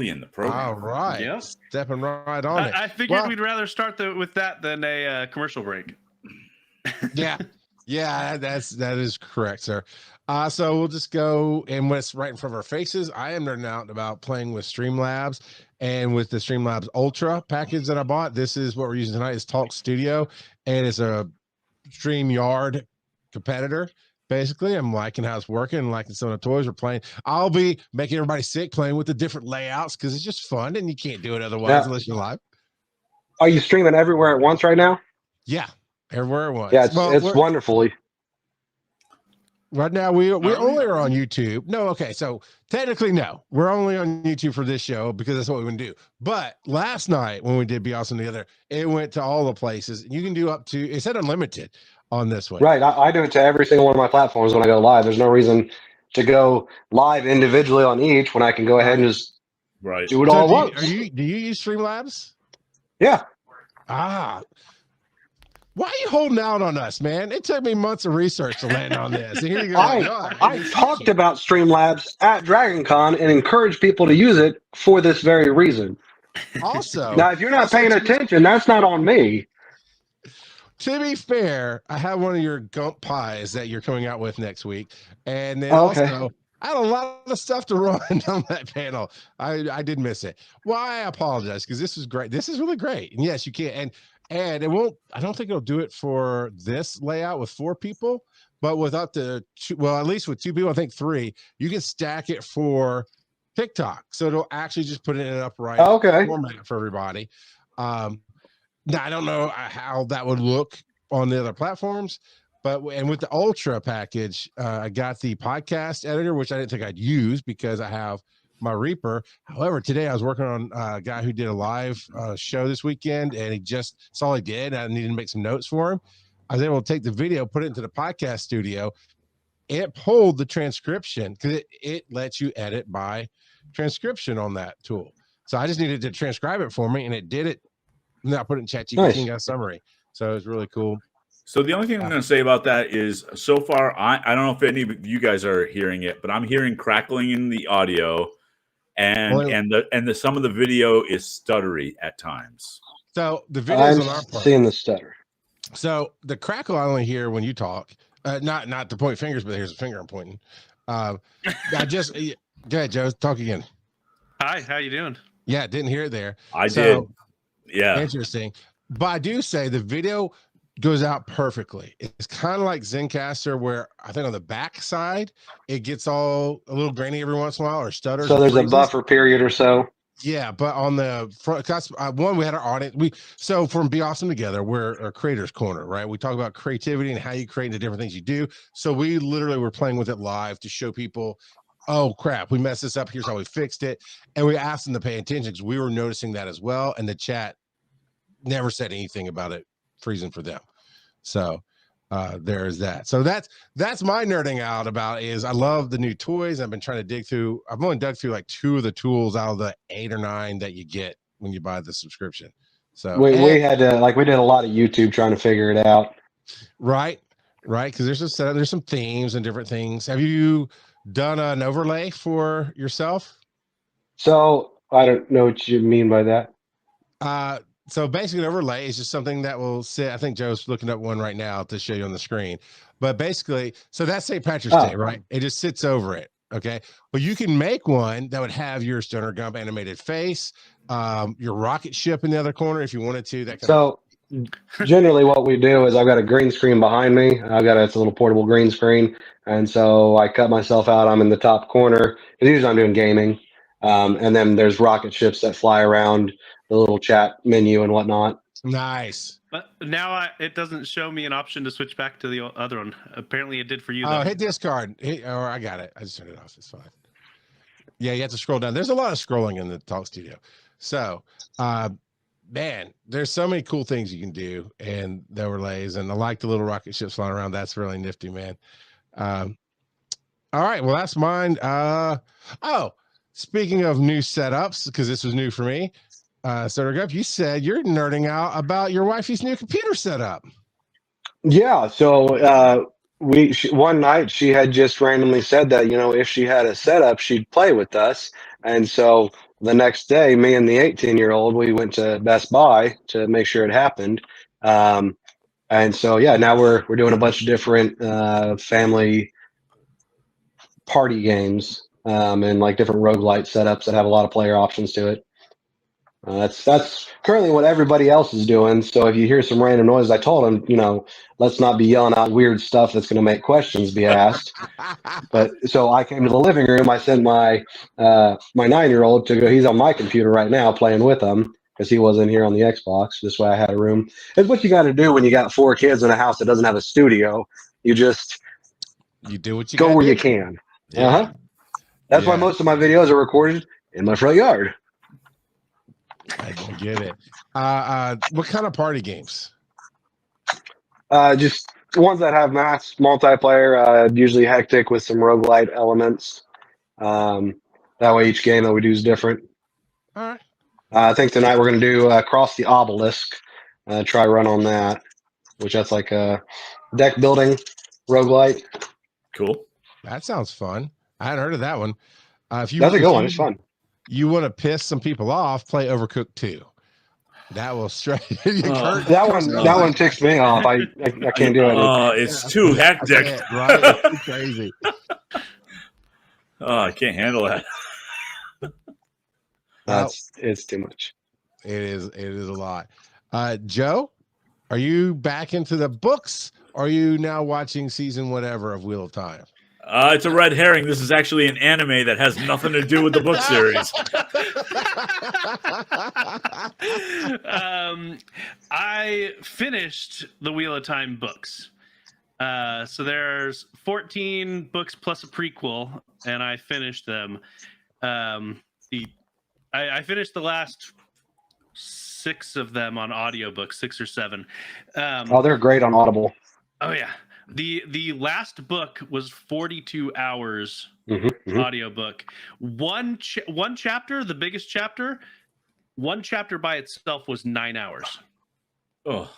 early in the program. All right. Yep. Stepping right on it. I figured we'd rather start with that than a commercial break. Yeah. Yeah, that is correct, sir. So we'll just go, and what's right in front of our faces, I am nerding out about playing with StreamLabs, and with the StreamLabs Ultra package that I bought. This is what we're using tonight, is Talk Studio, and it's a StreamYard competitor. Basically, I'm liking how it's working, liking some of the toys we're playing. I'll be making everybody sick playing with the different layouts because it's just fun, and you can't do it otherwise unless you're live. Are you streaming everywhere at once right now? Yeah, everywhere at once. Yeah, it's wonderful. Right now, we only are on YouTube. No, okay, so technically, no. We're only on YouTube for this show because that's what we want to do. But last night, when we did Be Awesome Together, it went to all the places. You can do up to, it said unlimited on this one. Right, I do it to every single one of my platforms when I go live. There's no reason to go live individually on each when I can go ahead and just do it all at once. Do you use Streamlabs? Yeah. Why are you holding out on us, man? It took me months of research to land on this. And here you go. I talked about StreamLabs at DragonCon and encouraged people to use it for this very reason. Also, now, if you're not paying attention, that's not on me. To be fair, I have one of your Gump pies that you're coming out with next week. And then also, I had a lot of stuff to run on that panel. I did miss it. Well, I apologize because this is great. This is really great. And yes, you can. And it won't, I don't think it'll do it for this layout with 4 people, but with up to 2, well, at least with 2 people, I think 3, you can stack it for TikTok. So it'll actually just put it in an upright format for everybody. Now, I don't know how that would look on the other platforms, and with the Ultra package, I got the podcast editor, which I didn't think I'd use because I have my Reaper. However, today I was working on a guy who did a live show this weekend, and that's all he did. I needed to make some notes for him. I was able to take the video, put it into the podcast studio. It pulled the transcription because it lets you edit by transcription on that tool. So I just needed to transcribe it for me, and it did it. And I put it in ChatGPT and got a summary. So it was really cool. So the only thing I'm going to say about that is, so far, I don't know if any of you guys are hearing it, but I'm hearing crackling in the audio. And some of the video is stuttery at times. So the video's on our part. Seeing the stutter. So the crackle I only hear when you talk, not to point fingers, but here's a finger I'm pointing. Go ahead, Joe, talk again. Hi, how you doing? Yeah, didn't hear it there. I did. Yeah, interesting. But I do say the video goes out perfectly. It's kind of like Zencaster, where I think on the back side it gets all a little grainy every once in a while or stutters. So there's a buffer period or so. Yeah, but on the front, we had our audience. So from Be Awesome Together, we're a creator's corner, right? We talk about creativity and how you create the different things you do. So we literally were playing with it live to show people, oh crap, we messed this up. Here's how we fixed it. And we asked them to pay attention because we were noticing that as well. And the chat never said anything about it freezing for them. So there's that. So that's my nerding out about is I love the new toys. I've been trying to dig through. I've only dug through like 2 of the tools out of the 8 or 9 that you get when you buy the subscription. So we had to we did a lot of YouTube trying to figure it out. Right. Because there's some themes and different things. Have you done an overlay for yourself? So I don't know what you mean by that. So basically an overlay is just something that will sit. I think Joe's looking up one right now to show you on the screen. But basically, so that's St. Patrick's Day, right? It just sits over it. Okay. But you can make one that would have your Stoner Gump animated face, your rocket ship in the other corner if you wanted to. Generally what we do is I've got a green screen behind me. It's a little portable green screen. And so I cut myself out. I'm in the top corner. Usually I'm doing gaming. And then there's rocket ships that fly around the little chat menu and whatnot. Nice. But now it doesn't show me an option to switch back to the other one. Apparently it did for you. Oh, hit discard. I got it. I just turned it off. It's fine. Yeah, you have to scroll down. There's a lot of scrolling in the Talk Studio. So, man, there's so many cool things you can do and the overlays. And I like the little rocket ships flying around. That's really nifty, man. All right. Well, that's mine. Speaking of new setups, because this was new for me, Stoner Gump, you said you're nerding out about your wifey's new computer setup. Yeah. So one night she had just randomly said that, if she had a setup, she'd play with us. And so the next day, me and the 18-year-old, we went to Best Buy to make sure it happened. And so, yeah, now we're doing a bunch of different family party games and like different roguelite setups that have a lot of player options to it. That's currently what everybody else is doing. So if you hear some random noise, I told them, let's not be yelling out weird stuff that's going to make questions be asked. But so I came to the living room. I sent my 9-year-old to go. He's on my computer right now playing with them because he wasn't here on the Xbox. This way I had a room. It's what you got to do when you got 4 kids in a house that doesn't have a studio. You just do what you go where do. you can. Yeah. That's why most of my videos are recorded in my front yard. I get it. What kind of party games? Just ones that have mass multiplayer, usually hectic with some roguelite elements. That way each game that we do is different. All right. I think tonight we're going to do Cross the Obelisk. Try run on that, which that's like a deck building roguelite. Cool. That sounds fun. I hadn't heard of that one. That's a good one. It's fun. You want to piss some people off, play Overcooked 2. That will straight. That one ticks me off. I can't do it. It's too hectic. Right? It's too crazy. I can't handle that. It's too much. It is a lot. Joe, are you back into the books? Or are you now watching season whatever of Wheel of Time? It's a red herring. This is actually an anime that has nothing to do with the book series. I finished the Wheel of Time books. So there's 14 books plus a prequel, and I finished them. I finished the last 6 of them on audiobook, 6 or 7. They're great on Audible. Oh yeah. The last book was 42 hours audiobook. One chapter, the biggest chapter, one chapter by itself was 9 hours. Oh,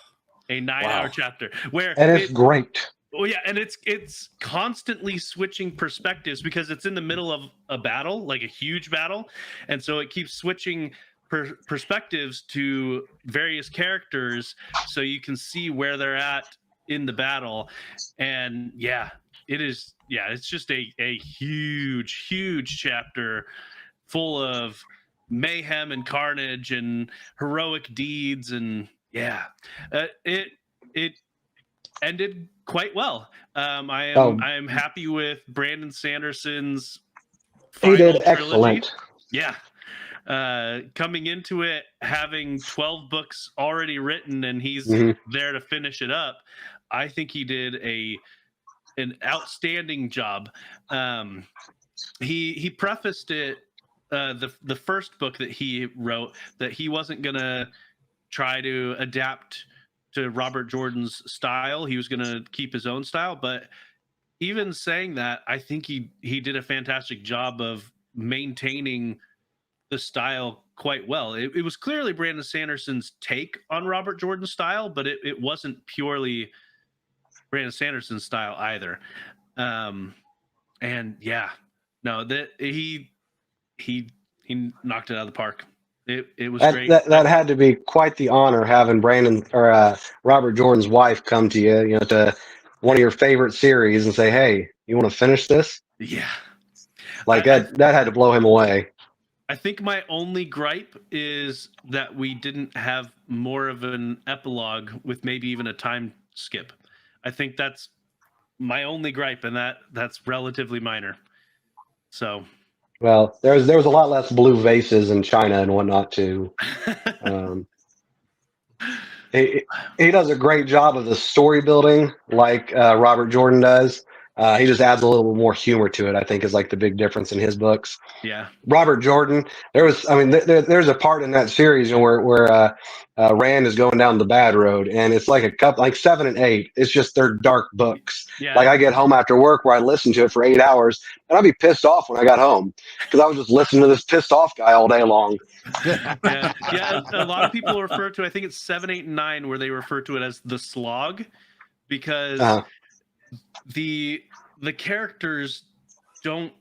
a 9-hour chapter and it's great. Oh yeah, and it's constantly switching perspectives because it's in the middle of a battle, like a huge battle, and so it keeps switching perspectives to various characters so you can see where they're at in the battle. And it's just a huge chapter full of mayhem and carnage and heroic deeds, and it ended quite well. I am happy with Brandon Sanderson's final trilogy. Excellent. Coming into it having 12 books already written and he's there to finish it up. I think he did an outstanding job. He prefaced it, the first book that he wrote, that he wasn't gonna try to adapt to Robert Jordan's style. He was gonna keep his own style. But even saying that, I think he did a fantastic job of maintaining the style quite well. It was clearly Brandon Sanderson's take on Robert Jordan's style, but it wasn't purely Brandon Sanderson's style either. He knocked it out of the park. It was great. That had to be quite the honor having Brandon or Robert Jordan's wife come to you, to one of your favorite series and say, "Hey, you want to finish this?" Yeah, that had to blow him away. I think my only gripe is that we didn't have more of an epilogue with maybe even a time skip. I think that's my only gripe, and that's relatively minor. So, well, there was a lot less blue vases in China and whatnot too. He does a great job of the story building, like Robert Jordan does. He just adds a little more humor to it, I think, is like the big difference in his books. Yeah. Robert Jordan, there's a part in that series where Rand is going down the bad road, and it's like a couple, like 7 and 8. It's just they're dark books. Yeah. Like I get home after work where I listen to it for 8 hours, and I'd be pissed off when I got home because I was just listening to this pissed off guy all day long. Yeah. A lot of people refer to, I think it's 7, 8, and 9, where they refer to it as the slog, because the characters don't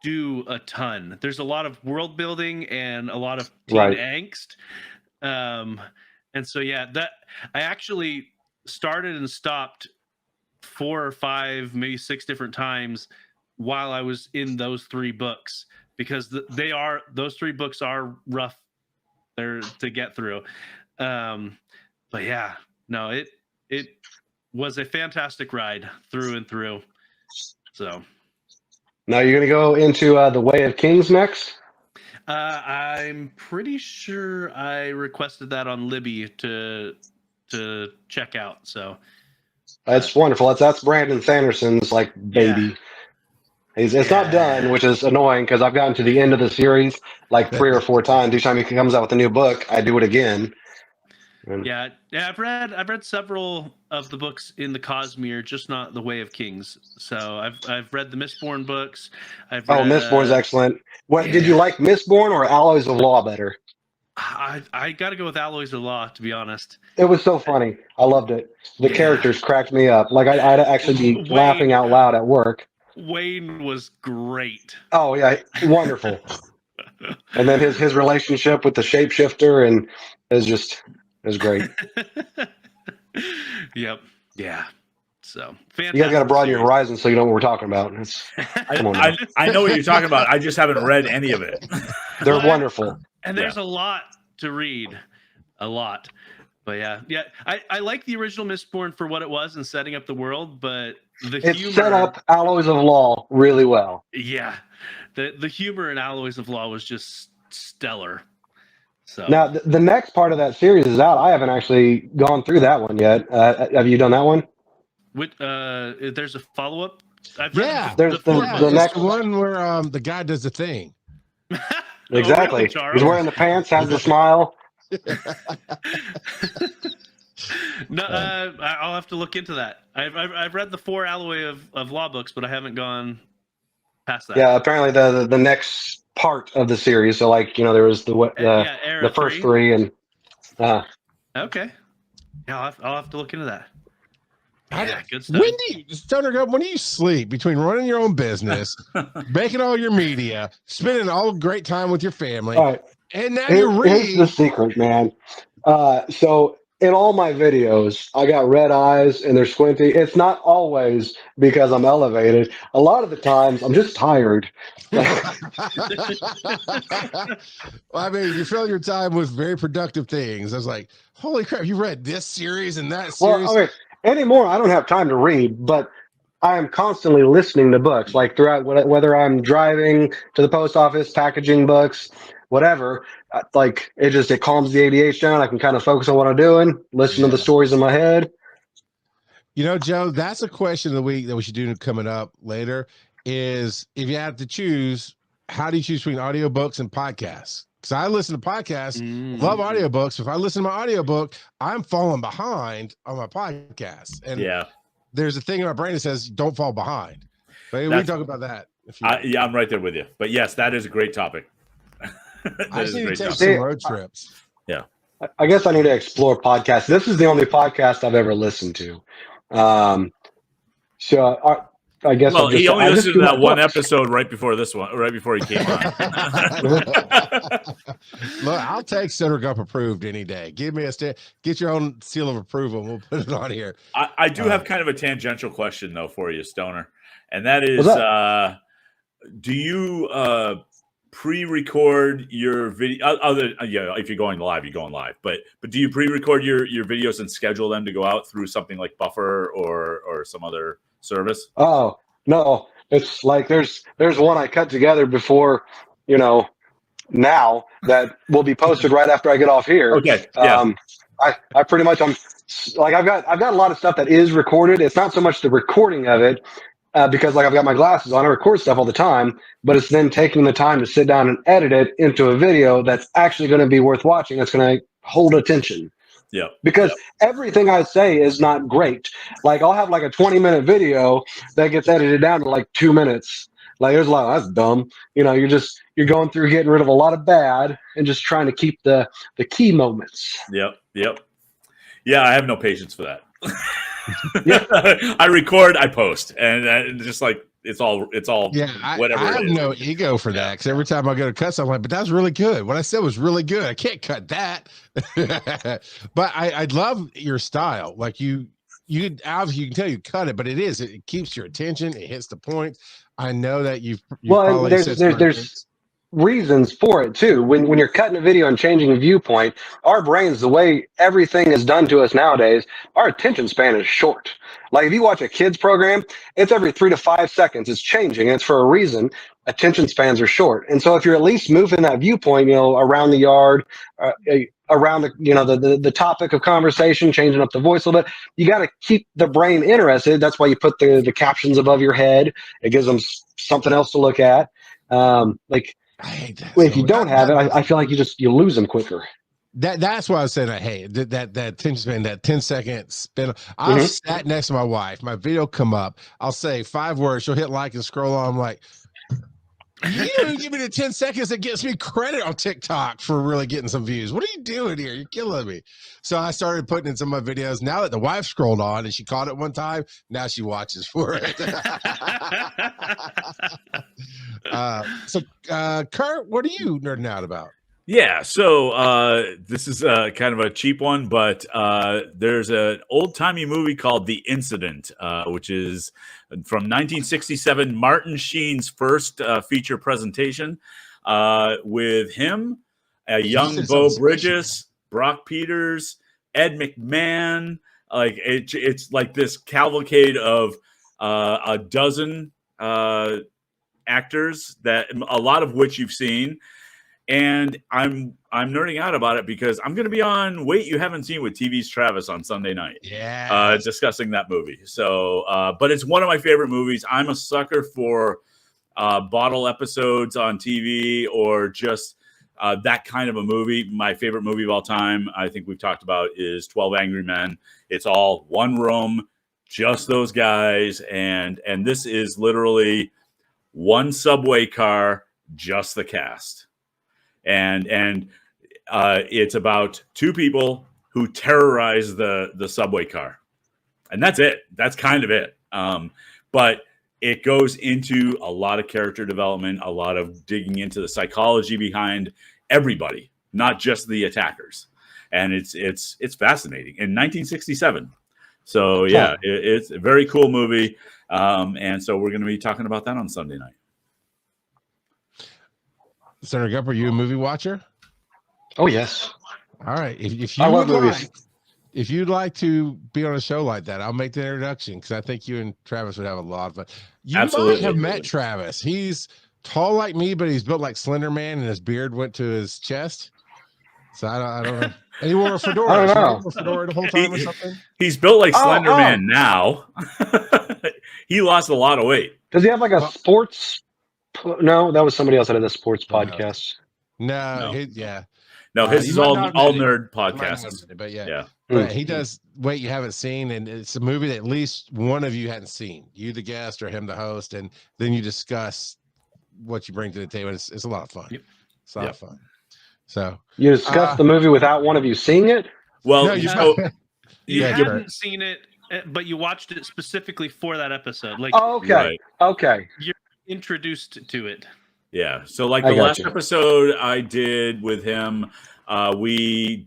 do a ton. There's a lot of world building and a lot of teen angst. And so that I actually started and stopped 4 or 5, maybe 6 different times while I was in those 3 books, because those 3 books are rough there to get through. But yeah, no, it was a fantastic ride through and through. So now you're going to go into the Way of Kings next. I'm pretty sure I requested that on Libby to check out. So that's wonderful. That's Brandon Sanderson's like baby. Yeah. It's not done, which is annoying because I've gotten to the end of the series like 3 or 4 times. Each time he comes out with a new book, I do it again. Yeah, I've read several of the books in the Cosmere, just not the Way of Kings. So I've read the Mistborn books. Mistborn's excellent. What did you like, Mistborn or Alloys of Law better? I got to go with Alloys of Law, to be honest. It was so funny. I loved it. The characters cracked me up. Like I'd actually be laughing out loud at work. Wayne was great. Oh yeah, wonderful. And then his relationship with the shapeshifter and is great. Yep. Yeah. So fantastic. You guys got to broaden your horizon so you know what we're talking about. I know what you're talking about. I just haven't read any of it. They're wonderful. And there's a lot to read. A lot. But yeah. I like the original Mistborn for what it was and setting up the world, but it's set up Alloys of Law really well. Yeah. The humor in Alloys of Law was just stellar. So now the next part of that series is out. I haven't actually gone through that one yet. Have you done that one? There's a follow-up. There's the next one where the guy does the thing. Exactly. Oh, really, he's wearing the pants, has the smile. No, I'll have to look into that. I've read the 4 Alloy of Law books, but I haven't gone past that. Yeah, apparently the next part of the series. So there was the first 3 and. Okay. Yeah, I'll have to look into that. Yeah, good stuff. Stoner Gump, when do you sleep between running your own business, making all your media, spending all great time with your family, and now you're reading? Here's the secret, man. So in all my videos, I got red eyes and they're squinty. It's not always because I'm elevated. A lot of the times, I'm just tired. Well, I mean, you fill your time with very productive things. I was like, holy crap, you read this series and that series? Well, anymore, I don't have time to read, but I am constantly listening to books, like throughout, whether I'm driving to the post office, packaging books, whatever. It calms the ADH down. I can kind of focus on what I'm doing, listen to the stories in my head. Joe, that's a question of the week that we should do coming up later, is if you have to choose, how do you choose between audiobooks and podcasts? Because I listen to podcasts, love audiobooks. If I listen to my audiobook, I'm falling behind on my podcast. And there's a thing in my brain that says, don't fall behind. But we can talk about that. I'm right there with you. But yes, that is a great topic. I just need to take some road trips. Yeah. I guess I need to explore podcasts. This is the only podcast I've ever listened to. So I guess. Well, he only listened to that one episode right before this one, right before he came on. Look, I'll take Stoner Gump approved any day. Give me get your own seal of approval. And we'll put it on here. I do have kind of a tangential question though for you, Stoner, and that is, do you pre-record your video? If you're going live, you're going live. But do you pre-record your videos and schedule them to go out through something like Buffer or some other service? Oh no, it's like there's one I cut together before, now that will be posted right after I get off here. Okay. Yeah. I pretty much I've got a lot of stuff that is recorded. It's not so much the recording of it, because I've got my glasses on. I record stuff all the time, but it's then taking the time to sit down and edit it into a video that's actually going to be worth watching. That's going to hold attention. Yeah. Because everything I say is not great. I'll have a 20-minute video that gets edited down to 2 minutes. There's a lot. That's dumb. You're going through getting rid of a lot of bad and just trying to keep the key moments. Yep. Yeah, I have no patience for that. I record, I post, and just it's all yeah. whatever I have it is. no ego for that because every time I go to cut, I'm like, but that was really good. What I said was really good. I can't cut that. But I love your style. Like you obviously you can tell you cut it, but it keeps your attention. It hits the point. I know that you've Well, and probably said there's reasons for it too. When you're cutting a video and changing a viewpoint, our brains, the way everything is done to us nowadays, our attention span is short. Like if you watch a kids program, it's every 3 to 5 seconds. It's changing. It's for a reason. Attention spans are short, and so if you're at least moving that viewpoint, around the yard, around the topic of conversation, changing up the voice a little bit, you got to keep the brain interested. That's why you put the captions above your head. It gives them something else to look at. Like I hate that. if you don't have it, I feel like you lose them quicker. That's why I said I hate that attention span, that 10-second spin. I've sat next to my wife, my video come up, I'll say 5 words, she'll hit like and scroll on. I'm like, you don't even give me the 10 seconds that gets me credit on TikTok for really getting some views. What are you doing here? You're killing me. So I started putting in some of my videos. Now that the wife scrolled on and she caught it one time, now she watches for it. So Kurt, what are you nerding out about? Yeah, so this is kind of a cheap one, but there's an old-timey movie called The Incident, which is from 1967, Martin Sheen's first feature presentation with him, a young Beau Bridges, Brock Peters, Ed McMahon. Like it's like this cavalcade of a dozen actors, that a lot of which you've seen. And I'm nerding out about it because I'm going to be on Wait You Haven't Seen with TV's Travis on Sunday night. Yeah, discussing that movie. So, but it's one of my favorite movies. I'm a sucker for bottle episodes on TV or just that kind of a movie. My favorite movie of all time, I think we've talked about, is 12 Angry Men. It's all one room, just those guys, and this is literally one subway car, just the cast. And it's about 2 people who terrorize the subway car, and that's it. That's kind of it. But it goes into a lot of character development, a lot of digging into the psychology behind everybody, not just the attackers. And it's fascinating. In 1967. So yeah, it's a very cool movie. And so we're going to be talking about that on Sunday night. Stoner Gump, are you a movie watcher? Oh yes. All right. If you I love movies. If you'd like to be on a show like that, I'll make the introduction because I think you and Travis would have a lot of fun. You might have met Travis. He's tall like me, but he's built like Slender Man, and his beard went to his chest. So I don't know. And he wore a fedora. I don't know. He wore a fedora the whole time or something. He's built like Slender Man now. He lost a lot of weight. Does he have like a sports? No, that was somebody else that had a sports podcast. No. No, his is all nerd podcasts. But yeah. But he does Wait You Haven't Seen, and it's a movie that at least one of you hadn't seen. You, the guest, or him, the host, and then you discuss what you bring to the table. It's a lot of fun. Yep. It's a lot of fun. So you discussed the movie without one of you seeing it? Well, no, you hadn't seen it, but you watched it specifically for that episode. Like, okay. You're introduced to it. Yeah. So like the last episode I did with him, we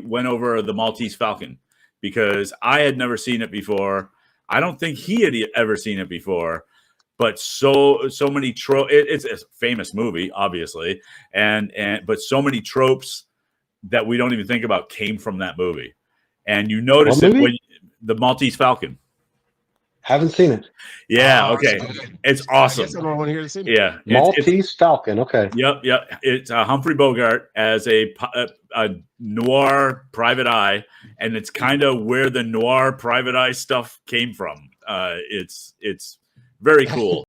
went over the Maltese Falcon because I had never seen it before. I don't think he had ever seen it before, but so many it's a famous movie, obviously, but so many tropes that we don't even think about came from that movie. And you notice it when the Maltese Falcon. Haven't seen it. Yeah. Okay. It's awesome. I guess I don't want to hear the scene. Yeah. Maltese Falcon. Okay. Yep. It's Humphrey Bogart as a noir private eye, and it's kind of where the noir private eye stuff came from. It's very cool.